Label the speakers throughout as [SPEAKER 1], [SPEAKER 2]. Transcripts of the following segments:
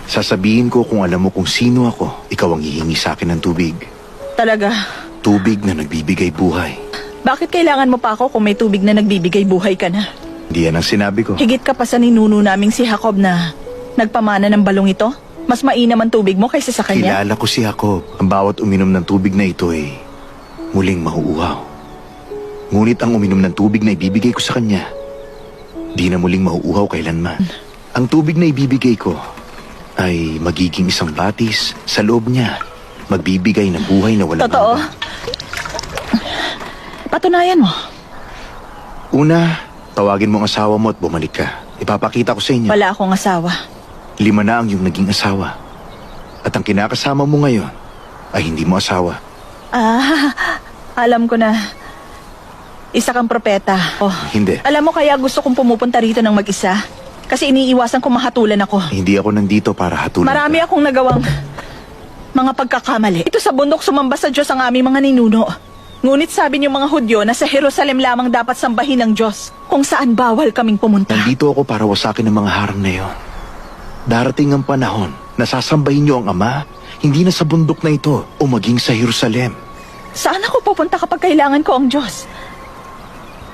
[SPEAKER 1] Sasabihin ko kung alam mo kung sino ako, ikaw ang hihingi sa akin ng tubig.
[SPEAKER 2] Talaga?
[SPEAKER 1] Tubig na nagbibigay buhay.
[SPEAKER 2] Bakit kailangan mo pa ako kung may tubig na nagbibigay buhay ka na?
[SPEAKER 1] Hindi yan ang sinabi ko.
[SPEAKER 2] Higit ka pa sa ninuno naming si Jacob na nagpamana ng balong ito? Mas mainam ang tubig mo kaysa sa kanya?
[SPEAKER 1] Kilala ko si Jacob. Ang bawat uminom ng tubig na ito ay muling mauuhaw. Ngunit ang uminom ng tubig na ibibigay ko sa kanya, di na muling mauuhaw kailanman. Ang tubig na ibibigay ko ay magiging isang batis sa loob niya. Magbibigay ng buhay na walang
[SPEAKER 2] Totoo?
[SPEAKER 1] hanggan.
[SPEAKER 2] Patunayan mo.
[SPEAKER 1] Una, tawagin mo ang asawa mo at bumalik ka. Ipapakita ko sa inyo.
[SPEAKER 2] Wala akong asawa.
[SPEAKER 1] 5 na ang iyong naging asawa. At ang kinakasama mo ngayon ay hindi mo asawa.
[SPEAKER 2] Alam ko na. Isa kang propeta. Oh.
[SPEAKER 1] Hindi.
[SPEAKER 2] Alam mo kaya gusto kong pumupunta rito ng mag-isa? Kasi iniiwasan kong mahatulan ako.
[SPEAKER 1] Hindi ako nandito para hatulan
[SPEAKER 2] Marami
[SPEAKER 1] ka.
[SPEAKER 2] akong nagawang mga pagkakamali. Ito sa bundok sumamba sa Diyos ang aming mga ninuno. Ngunit sabi niyo mga Hudyo na sa Jerusalem lamang dapat sambahin ng Diyos, kung saan bawal kaming pumunta.
[SPEAKER 1] Nandito ako para wasakin ang mga harang na iyon. Darating ang panahon na sasambahin niyo ang Ama, hindi na sa bundok na ito o maging sa Jerusalem.
[SPEAKER 2] Saan ako pupunta kapag kailangan ko ang Diyos?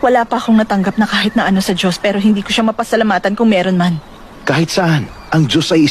[SPEAKER 2] Wala pa akong natanggap na kahit na ano sa Diyos pero hindi ko siya mapasalamatan kung meron man.
[SPEAKER 1] Kahit saan, ang Diyos ay